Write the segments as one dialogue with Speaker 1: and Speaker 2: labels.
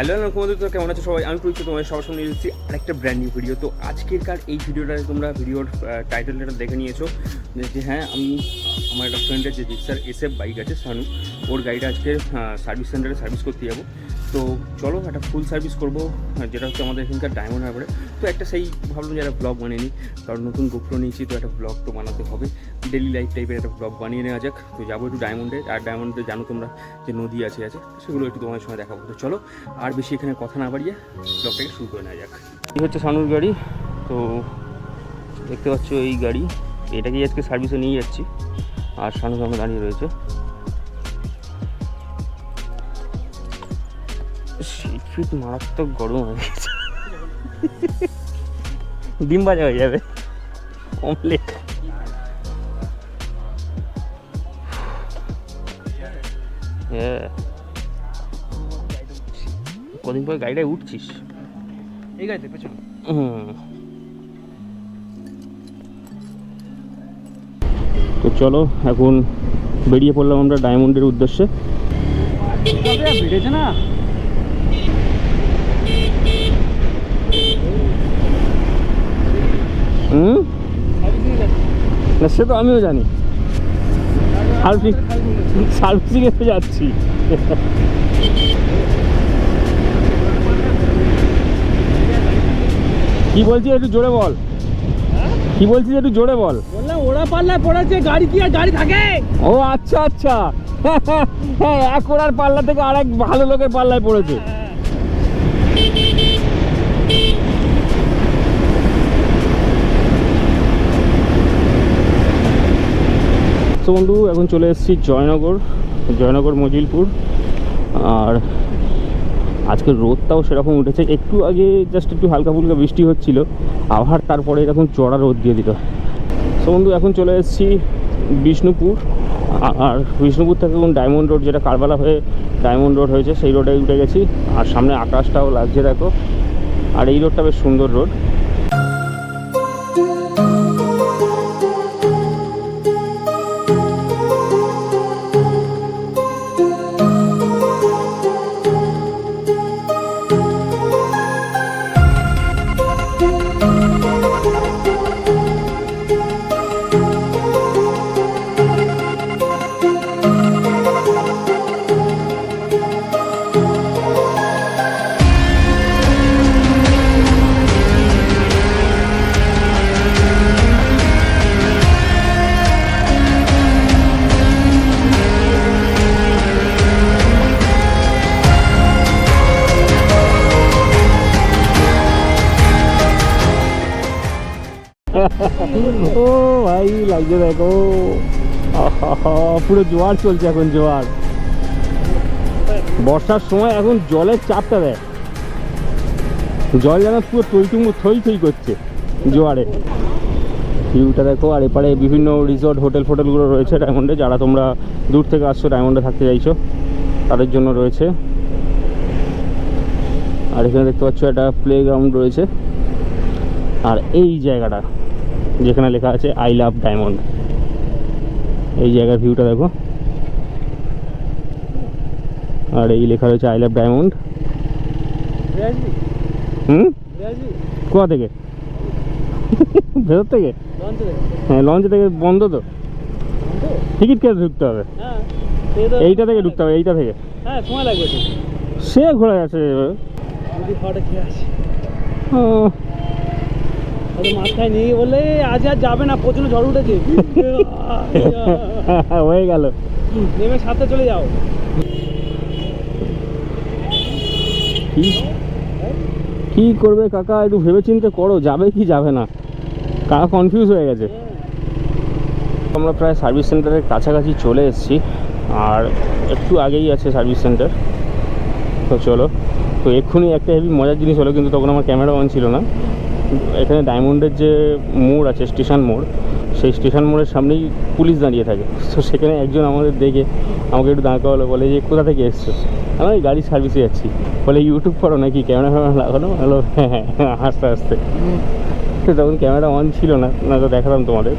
Speaker 1: Hello তোমাদের তো কেমন আছো সবাই? আমি প্রদীপ্তা, তোমাদের সবার সামনে এসেছি আরেকটা ব্র্যান্ড নিউ ভিডিও। তো আজকেরকার এই ভিডিওটায় তোমরা ভিডিওর টাইটেলটা দেখে নিয়েছো যে হ্যাঁ, আমি আমার একটা ফ্রেন্ডের যে জিক্সার SF বাইক আছে সানু, ওর গাড়িটা আজকে সার্ভিস সেন্টারে সার্ভিস করতে যাবো। তো চলো একটা ফুল সার্ভিস করবো, যেটা হচ্ছে আমাদের এখানকার ডায়মন্ড হারবারে। তো একটা সেই ভাবলাম যে একটা ব্লগ বানিয়ে নিই, কারণ নতুন গোপ্রো নিয়েছি, তো একটা ব্লগ তো বানাতে হবে, ডেলি লাইফ টাইপের একটা ব্লগ বানিয়ে নেওয়া যাক। তো যাবো একটু ডায়মন্ডে, আর ডায়মন্ডে জানো তোমরা যে নদী আছে সেগুলো একটু তোমাদের সঙ্গে দেখাবো। তো চলো আর বেশি এখানে কথা না বাড়িয়ে ব্লগটাকে শুরু করে নেওয়া যাক। এই হচ্ছে সানুর গাড়ি। তো দেখতে পাচ্ছ এই গাড়ি, এটাকেই আজকে সার্ভিসে নিয়ে যাচ্ছি, আর সানু সামনে দাঁড়িয়ে রয়েছে। শীত মারাত্মক গরম হয়ে গেছে, ডিম বাজা হয়ে যাবে অমলেট। কদিন পরে গাড়িটায় উঠছিস?
Speaker 2: এই গাড়িতে পেছনে।
Speaker 1: তো চলো এখন বেরিয়ে পড়লাম আমরা ডায়মন্ডের উদ্দেশ্যে।
Speaker 2: ভিড়েছে না?
Speaker 1: না সে তো আমিও জানি, সার্ভিসিংয়ে তো যাচ্ছি। কি বলছিস একটু জোরে বল, কি বলছিস একটু জোরে বল।
Speaker 2: বললাম ওরা পাল্লায় পড়েছে, গাড়ি কি আর গাড়ি থাকে?
Speaker 1: ও আচ্ছা আচ্ছা, হ্যাঁ এক ওরার পাল্লা থেকে আর এক ভালো লোকের পাল্লায় পড়েছে। তো বন্ধু এখন চলে এসেছি জয়নগর মজিলপুর। আর আজকে রোদটাও সেরকম উঠেছে, একটু আগে জাস্ট একটু হালকা ফুলকা বৃষ্টি হচ্ছিল, আবার তারপরে এরকম চড়া রোদ দিয়ে দিল। তো বন্ধু এখন চলে এসেছি বিষ্ণুপুর, আর বিষ্ণুপুর থেকে এখন ডায়মন্ড রোড, যেটা কারবালা হয়ে ডায়মন্ড রোড হয়েছে, সেই রোডে উঠে গেছি। আর সামনে আকাশটাও লাগছে দেখো, আর এই রোডটা বেশ সুন্দর রোড। ও ভাই লাগছে দেখো, পুরো জোয়ার চলছে এখন, জোয়ার। বর্ষার সময় এখন জলের চাপটা দেয়, জল যেন পুরো থই থই করছে জোয়ারে। ভিউটা দেখো, আর এপারে বিভিন্ন রিসর্ট হোটেলগুলো রয়েছে ডায়মন্ডে। যারা তোমরা দূর থেকে আসছো, ডায়মন্ডে থাকতে চাইছো, তাদের জন্য রয়েছে। আর এখানে দেখতে পাচ্ছ একটা প্লে গ্রাউন্ড রয়েছে। আর এই জায়গাটা যেখানে লেখা আছে আই লাভ ডায়মন্ড, এই জায়গার ভিউটা দেখো। আর এই লেখা রয়েছে আই লাভ ডায়মন্ড। কোথা থেকে? ভেতর থেকে? হ্যাঁ লঞ্চ থেকে। বন্ধ তো, টিকিট কেটে ঢুকতে হবে। এইটা থেকে ঢুকতে হবে, এইটা থেকে।
Speaker 2: হ্যাঁ সময় লাগবে,
Speaker 1: সে ঘোরা আছে। ও
Speaker 2: মাথায় নিয়ে বলে আজ আর যাবে না, প্রচন্ড ঝড় উঠেছে।
Speaker 1: হয়ে গেল,
Speaker 2: নেমে সাথে চলে যাও।
Speaker 1: কি করবে কাকা, একটু ভেবেচিন্তে করো, যাবে কি যাবে না। কাকা কনফিউজ হয়ে গেছে। আমরা প্রায় সার্ভিস সেন্টারের কাছাকাছি চলে এসেছি, আর একটু আগেই আছে সার্ভিস সেন্টার। তো চলো, তো এক্ষুনি একটা হেভি মজার জিনিস হলো, কিন্তু তখন আমার ক্যামেরা অন ছিল না। এখানে ডায়মন্ডের যে মোড় আছে, স্টেশন মোড়, সেই স্টেশন মোড়ের সামনেই পুলিশ দাঁড়িয়ে থাকে। তো সেখানে একজন আমাদের দেখে আমাকে একটু দাঁড় করালো, বলে যে কোথা থেকে এসছো? আমি গাড়ি সার্ভিসে যাচ্ছি। বলে ইউটিউব করো নাকি, ক্যামেরা লাগানো? হলো হ্যাঁ হ্যাঁ, আস্তে আস্তে। তো তখন ক্যামেরা অন ছিল না, তো দেখালাম তোমাদের।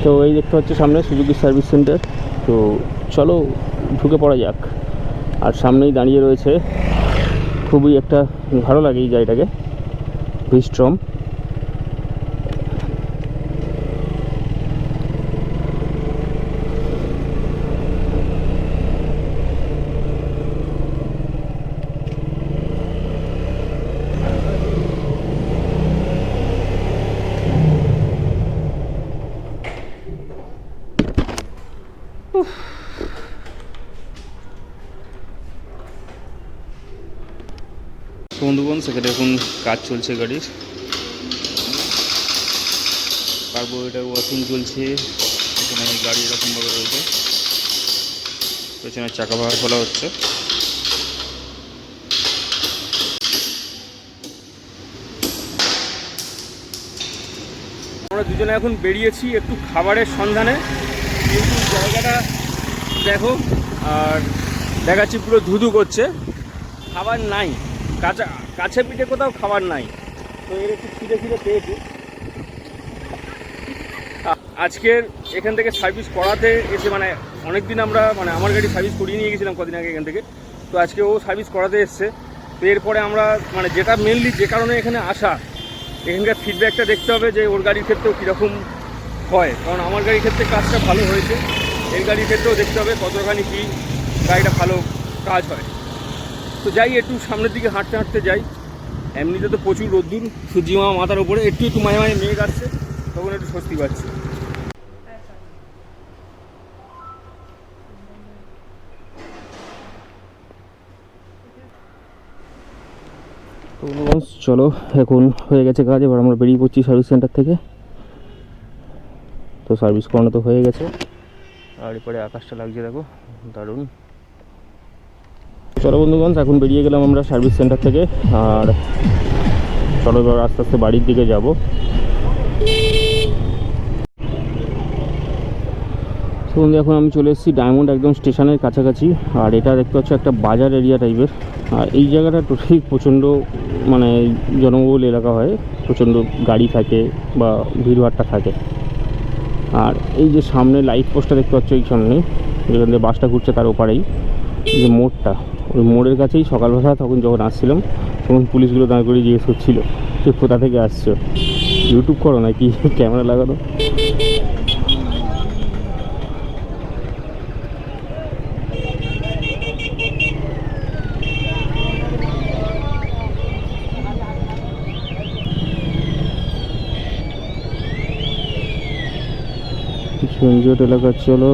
Speaker 1: তো এই দেখতে হচ্ছে সামনে সুজুকি সার্ভিস সেন্টার। তো চলো ঢুকে পড়া যাক। আর সামনেই দাঁড়িয়ে রয়েছে, খুবই একটা ভালো লাগে এই জায়গাটাকে, ভিস্ট্রম। বন্ধুগণ, সেখানে এখন কাজ চলছে গাড়ির, কার্বোরেটর ওয়াশিং চলছে। এখানে গাড়ি এরকমভাবে রয়েছে, পেছনে চাকা ভাড়া খোলা হচ্ছে। আমরা দুজনে এখন বেরিয়েছি একটু খাবারের সন্ধানে, কিন্তু জায়গাটা দেখো আর দেখাচ্ছি পুরো ধুধু করছে, খাবার নাই, কাছে পিঠে কোথাও খাবার নাই। তো এর একটু খিদে পেয়েছি। আজকের এখান থেকে সার্ভিস করাতে এসে, মানে অনেক দিন আমরা, মানে আমার গাড়ি সার্ভিস করিয়ে নিয়ে গেছিলাম কদিন আগে এখান থেকে, তো আজকে ও সার্ভিস করাতে এসছে। তো এরপরে আমরা, মানে যেটা মেনলি যে কারণে এখানে আসা, এখানকার ফিডব্যাকটা দেখতে হবে যে ওর গাড়ির ক্ষেত্রেও কীরকম হয়, কারণ আমার গাড়ির ক্ষেত্রে কাজটা ভালো হয়েছে, এর গাড়ির ক্ষেত্রেও দেখতে হবে কতখানি কী গাড়িটা ভালো কাজ হয়। তো যাই, একটু সামনের দিকে হাঁটতে হাঁটতে যাই। এমনিতে তো প্রচুর রোদ্দুর, সূর্যি মামা মাথার উপরে, একটু একটু মাঝে মাঝে মেঘ আসছে, তখন একটু স্বস্তি পাচ্ছি। তো চলো, এখন হয়ে গেছে কাজ, এবার আমরা বেরিয়ে পড়ছি সার্ভিস সেন্টার থেকে। তো সার্ভিস করানো তো হয়ে গেছে, আর এরপরে আকাশটা লাগছে দেখো, দারুণ। চলো বন্ধুগণ, এখন বেরিয়ে গেলাম আমরা সার্ভিস সেন্টার থেকে, আর চলো এবার আস্তে আস্তে বাড়ির দিকে যাব। তো বন্ধু, এখন আমি চলে এসেছি ডায়মন্ড একদম স্টেশনের কাছাকাছি, আর এটা দেখতে পাচ্ছ একটা বাজার এরিয়া টাইপের। আর এই জায়গাটা টোটালি প্রচণ্ড, মানে জনবহুল এলাকা হয়, প্রচণ্ড গাড়ি থাকে বা ভিড়ভাড়টা থাকে। আর এই যে সামনে লাইট পোস্টটা দেখতে পাচ্ছ, এই সামনে যেখান থেকে বাসটা ঘুরছে তার ওপারেই যে মোড়টা, ওই মোড়ের কাছেই সকালবেলা তখন যখন আসছিলাম, তখন পুলিশগুলো দাঁড় করে জিজ্ঞেস করছিল যে কোথা থেকে আসছো, ইউটিউব করো নাকি, ক্যামেরা লাগানো। সঞ্জট এলাকা, চলো।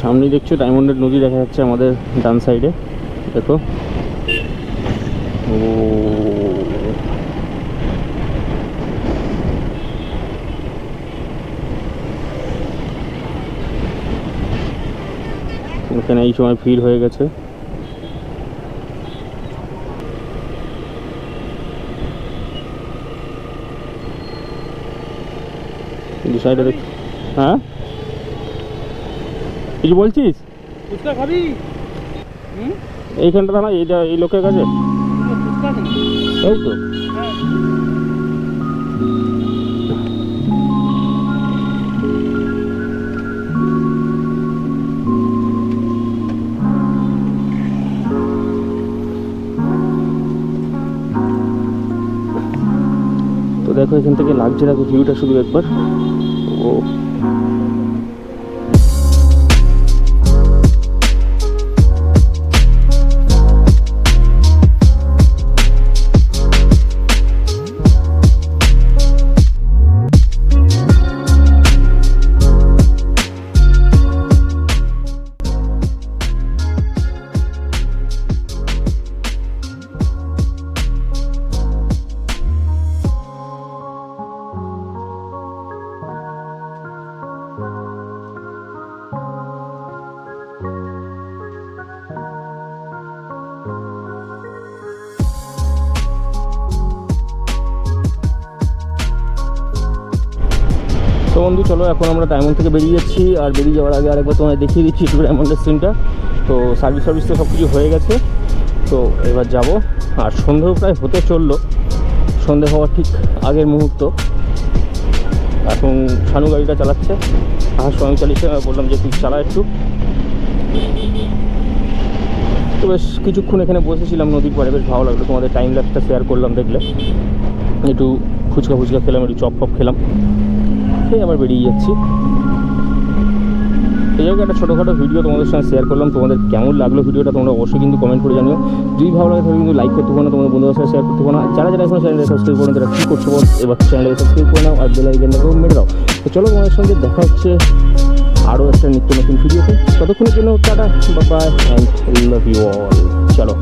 Speaker 1: সামনে দেখছো ডায়মন্ডের নদী দেখা যাচ্ছে আমাদের ডান সাইডে, দেখো। ও এখানে এই সময় ভিড় হয়ে গেছে। সাইডে দেখ, হ্যাঁ কিছু বলছিস?
Speaker 2: ফুচকা খাবি?
Speaker 1: এইখানটা না, এইটা এই লোকের কাছে, এই তো। তো দেখো এখান থেকে লাগছে, দেখো ভিউটা শুধু একবার। ও তো বন্ধু চলো, এখন আমরা ডায়মন্ড থেকে বেরিয়ে যাচ্ছি, আর বেরিয়ে যাওয়ার আগে আরেকবার তোমায় দেখিয়ে দিচ্ছি একটু ডায়মন্ডের সিনটা। তো সার্ভিস তো সব কিছু হয়ে গেছে, তো এবার যাব। আর সন্ধেও প্রায় হতে চললো, সন্ধে হওয়ার ঠিক আগের মুহূর্ত। এখন শানু গাড়িটা চালাচ্ছে, আর আমি চালিয়েছি, বললাম যে তুই চালা একটু। তো বেশ কিছুক্ষণ এখানে বসেছিলাম নদীর পাড়ে, বেশ ভালো লাগলো। তোমাদের টাইম ল্যাপসটা শেয়ার করলাম, দেখলে একটু ফুচকা খেলাম, একটু চপ খেলাম, সেই আবার বেরিয়ে যাচ্ছি। এই জায়গায় একটা ছোটোখাটো ভিডিও তোমাদের সঙ্গে শেয়ার করলাম। তোমাদের কেমন লাগলো ভিডিওটা তোমরা অবশ্যই কিন্তু কমেন্ট করে জানিও। যদি ভালো লাগে তাহলে কিন্তু লাইক করতে পারো না, তোমাদের বন্ধুদের সাথে শেয়ার করতে পারো না। যারা এখনো চ্যানেলে সাবস্ক্রাইব করো তারা কী করছো বল, এবার চ্যানেলে সাবস্ক্রাইব করে নাও আর বেল আইকনটাকেও মেরে দাও। তো চলো তোমাদের সঙ্গে দেখা হচ্ছে আরও একটা নিত্য নতুন ভিডিওতে। ততক্ষণের জন্য tata, bye bye and love you all. চলো।